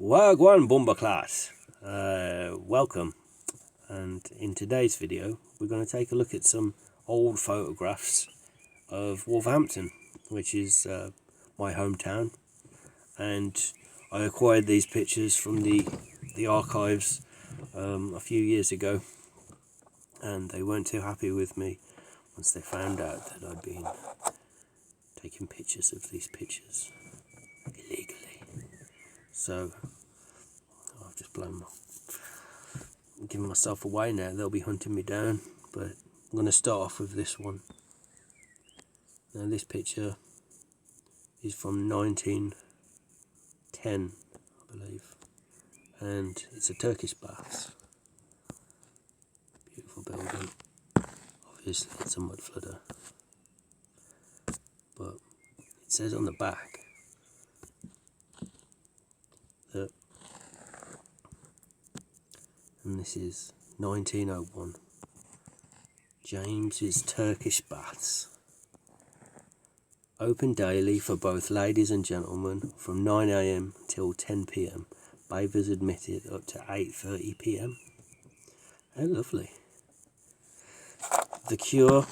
Wagwan Bomber class, welcome, and in today's video we're going to take a look at some old photographs of Wolverhampton, which is my hometown, and I acquired these pictures from the archives a few years ago, and they weren't too happy with me once they found out that I'd been taking pictures of these pictures illegally. So I've just giving myself away now. They'll be hunting me down, but I'm going to start off with this one. Now this picture is from 1910, I believe, and it's a Turkish bath. Beautiful building. Obviously it's a mud flooder, but it says on the back that, and this is 1901, James's Turkish Baths. Open daily for both ladies and gentlemen from 9 AM till 10 PM. Bathers admitted up to 8:30 PM. How lovely. The cure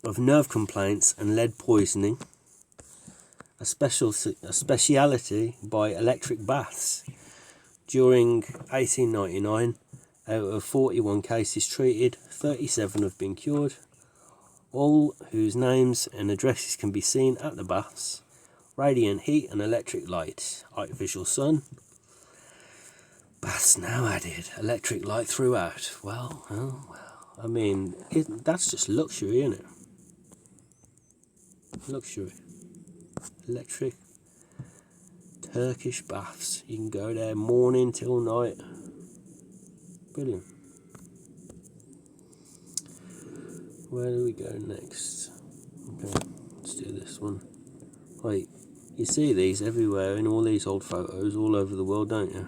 of nerve complaints and lead poisoning. A speciality by electric baths. During 1899, out of 41 cases treated, 37 have been cured, all whose names and addresses can be seen at the baths. Radiant heat and electric light, artificial sun. Baths now added, electric light throughout. Well. I mean, that's just luxury, isn't it? Luxury. Electric Turkish baths. You can go there morning till night. Brilliant. Where do we go next? Okay, let's do this one. Wait, you see these everywhere in all these old photos all over the world, don't you?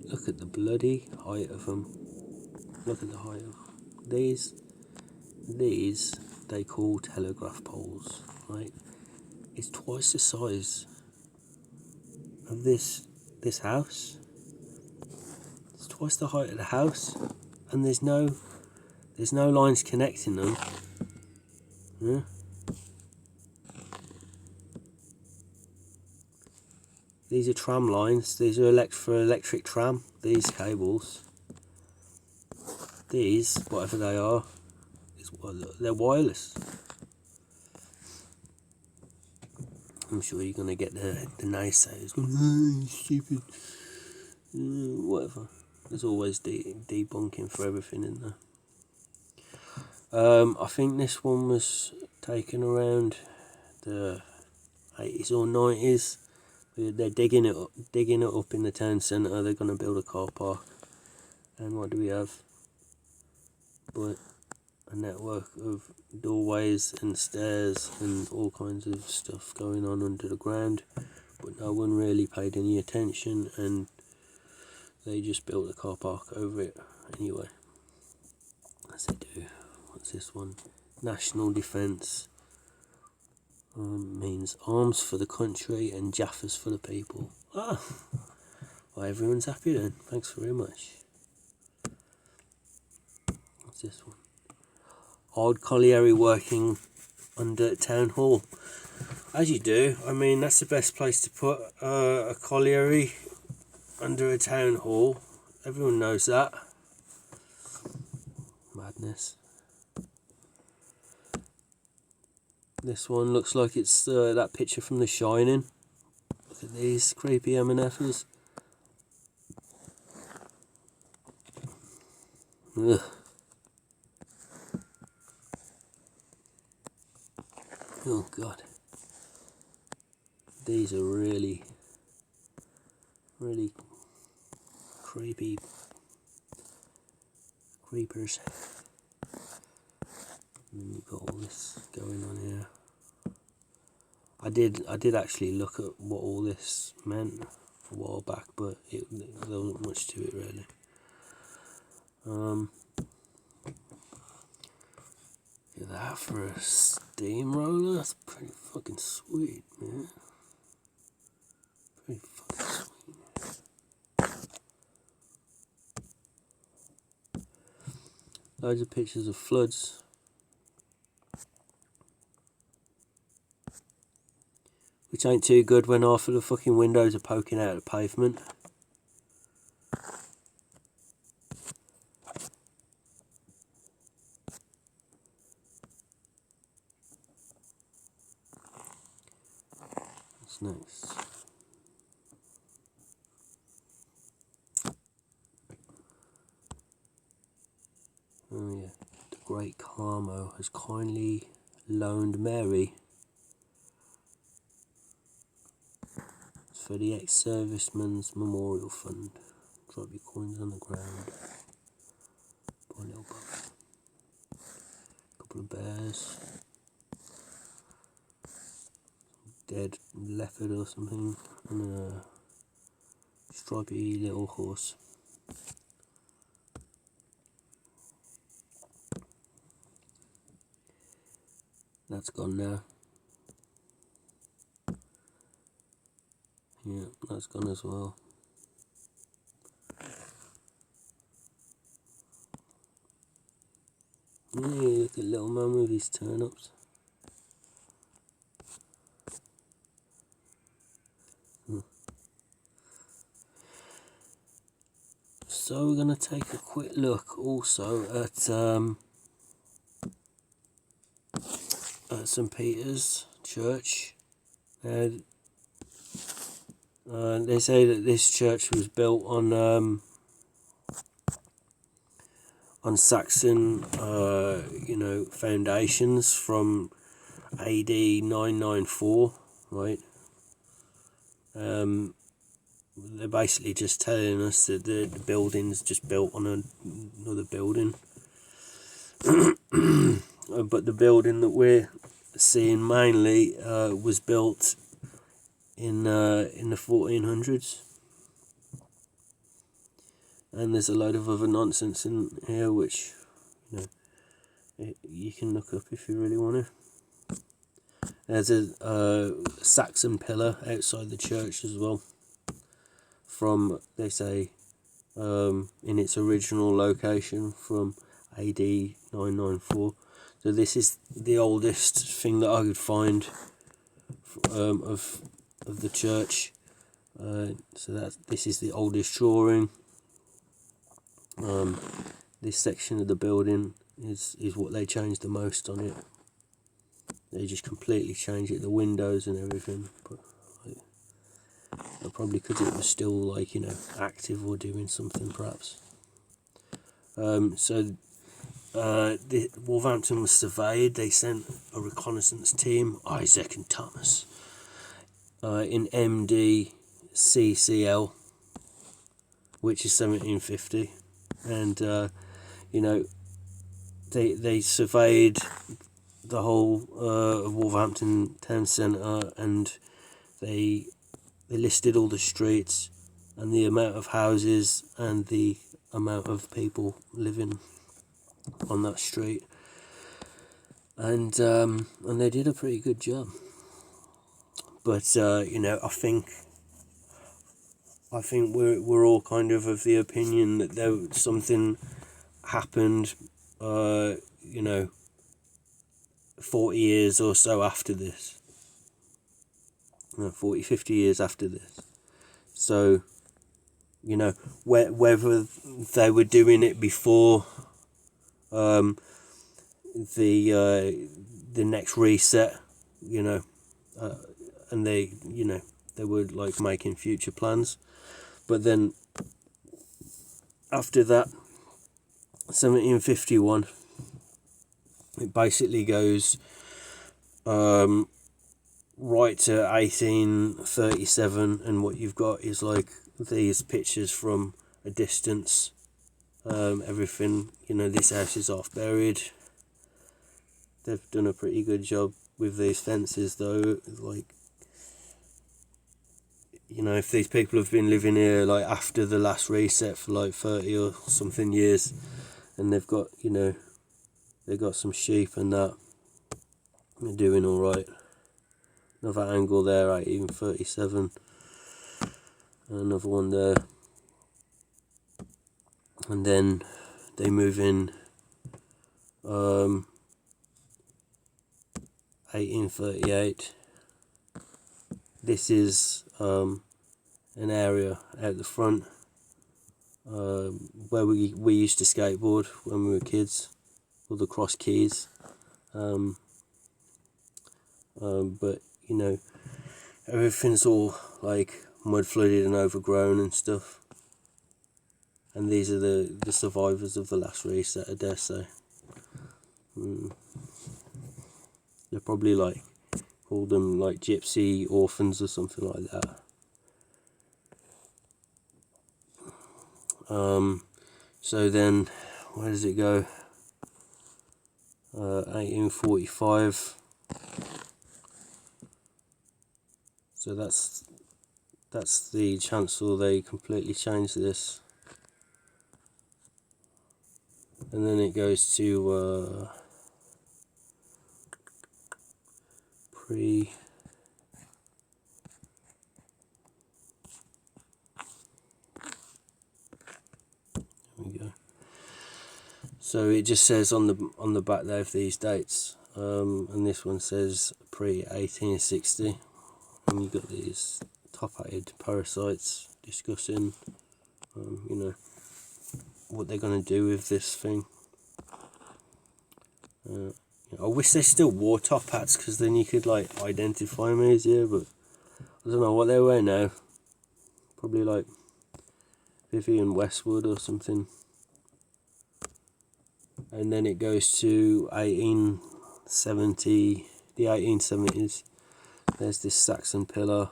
Look at the bloody height of them. Look at the height of these. These they call telegraph poles, right? It's twice the size of this house. It's twice the height of the house, and there's no lines connecting them. Yeah. These are tram lines. These are for electric tram. These cables. These, whatever they are, they're wireless. I'm sure you're going to get the naysayers going, oh, stupid, whatever. There's always debunking for everything in there. I think this one was taken around the 80s or 90s. They're digging it up in the town centre. They're going to build a car park. And what do we have? But a network of doorways and stairs and all kinds of stuff going on under the ground, but no one really paid any attention, and they just built a car park over it anyway, as they do. What's this one? National Defence. Means arms for the country and Jaffas for the people. Well, everyone's happy then. Thanks very much. What's this one? Old colliery working under Town Hall. As you do. I mean, that's the best place to put a colliery, under a town hall. Everyone knows that. Madness. This one looks like it's that picture from The Shining. Look at these creepy M&Fs. Ugh. Oh God. These are really creepy creepers. And then you've got all this going on here. I did actually look at what all this meant a while back, but there wasn't much to it really. That for a steamroller, that's pretty fucking sweet, man. Loads of pictures of floods. Which ain't too good when half of the fucking windows are poking out of the pavement. What's next? Oh yeah. The Great Carmo has kindly loaned Mary for the ex-servicemen's memorial fund. Drop your coins on the ground. Poor little bug. Couple of bears. Dead leopard or something. And a stripy little horse. That's gone now. Yeah, that's gone as well. Yeah, look at little man with his turnips. So we're going to take a quick look also at St. Peter's Church. They say that this church was built on Saxon, foundations from AD 994, right? They're basically just telling us that the building's just built on another building. But the building that we're seeing mainly was built in the 1400s. And there's a load of other nonsense in here which you can look up if you really want to. There's a Saxon pillar outside the church as well, from, they say, in its original location from AD 994. So this is the oldest thing that I could find of the church. So this is the oldest drawing. This section of the building is what they changed the most on it. They just completely changed it, the windows and everything. But probably because it was still active or doing something perhaps. So Wolverhampton was surveyed. They sent a reconnaissance team, Isaac and Thomas, in MD CCL, which is 1750, and they surveyed the whole of Wolverhampton town centre, and they listed all the streets and the amount of houses and the amount of people living on that street, and they did a pretty good job. But I think we're all kind of the opinion that something happened 40 years or so after this, 50 years after this. So whether they were doing it before the next reset, and they were making future plans, but then after that 1751, it basically goes right to 1837, and what you've got is these pictures from a distance. Everything, this house is half buried. They've done a pretty good job with these fences though. If these people have been living here after the last reset for 30 or something years, and they've got they've got some sheep and that, they're doing all right. Another angle there, 1837. Another one there. And then they move in 1838. This is an area out the front where we used to skateboard when we were kids, or the Cross Keys. But you know, everything's all like mud flooded and overgrown and stuff. And these are the survivors of the last reset, I dare say. They're probably like, called them like gypsy orphans or something like that. So then, where does it go? 1845. So that's the chancel. They completely changed this, and then it goes to pre. There we go. So it just says on the back there of these dates, and this one says pre-1860, and you've got these top-hatted parasites discussing, you know, what they're going to do with this thing. I wish they still wore top hats, because then you could like identify them easier, but I don't know what they wear now. Probably like Vivian Westwood or something. And then it goes to 1870, the 1870s. There's this Saxon pillar.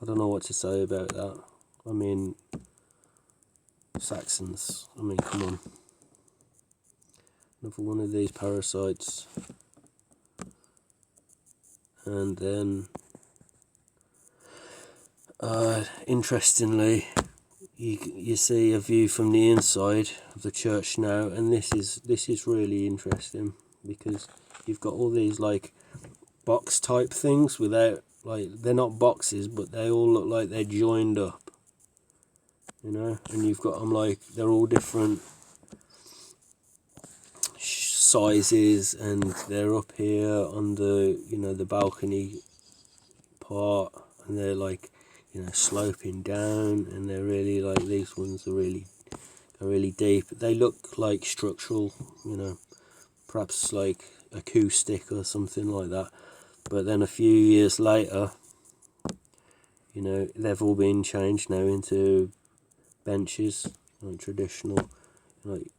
I don't know what to say about that. I mean, Saxons, I mean, come on. Another one of these parasites. And then, interestingly, you see a view from the inside of the church now, and this is really interesting, because you've got all these like box type things without, like, they're not boxes, but they all look like they're joined up, you know, and you've got them like they're all different sizes, and they're up here on the, you know, the balcony part, and they're like, you know, sloping down, and they're really like, these ones are really deep. They look like structural, you know, perhaps like acoustic or something like that. But then a few years later, you know, they've all been changed now into benches, like traditional, like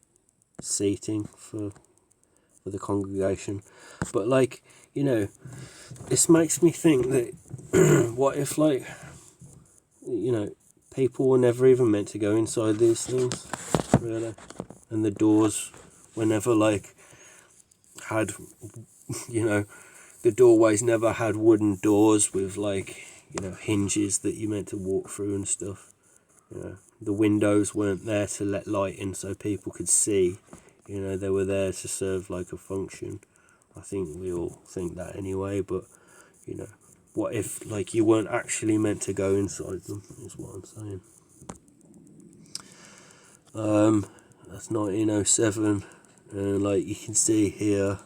seating for the congregation. But like, you know, this makes me think that what if, like, you know, people were never even meant to go inside these things, really, and the doors were never like had, you know, the doorways never had wooden doors with, like, you know, hinges that you meant to walk through and stuff. You know, the windows weren't there to let light in so people could see. You know, they were there to serve like a function. I think we all think that anyway, but, you know, what if, like, you weren't actually meant to go inside them, is what I'm saying. That's 1907, and like you can see here,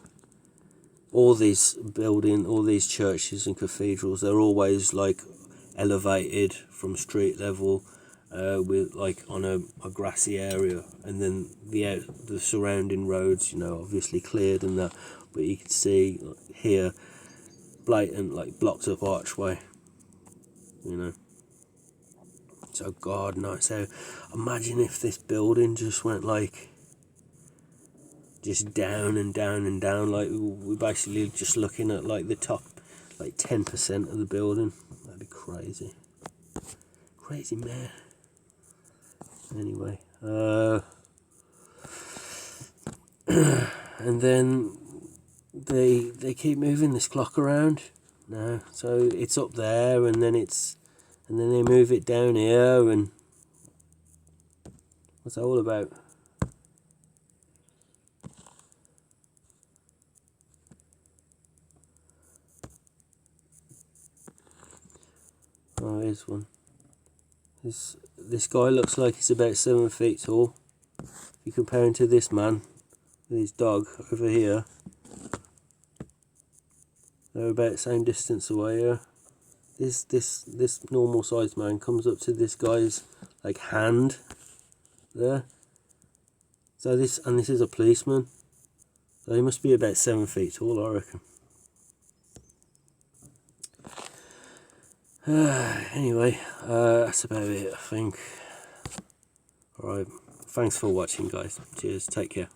all these churches and cathedrals, they're always like elevated from street level, with like on a grassy area, and then the surrounding roads, you know, obviously cleared and that, but you can see here blatant like blocked up archway, you know. So God knows. So imagine if this building just went like just down and down and down, like we're basically just looking at like the top like 10% of the building. That'd be crazy. Crazy, man. Anyway, and then they keep moving this clock around now, so it's up there, and then they move it down here, and what's that all about? Oh, here's one. This guy looks like he's about 7 feet tall. If you compare him to this man, his dog over here. They're about the same distance away here. This normal sized man comes up to this guy's like hand there. So this is a policeman. So he must be about 7 feet tall, I reckon. Anyway, that's about it, I think. Alright, thanks for watching, guys. Cheers, take care.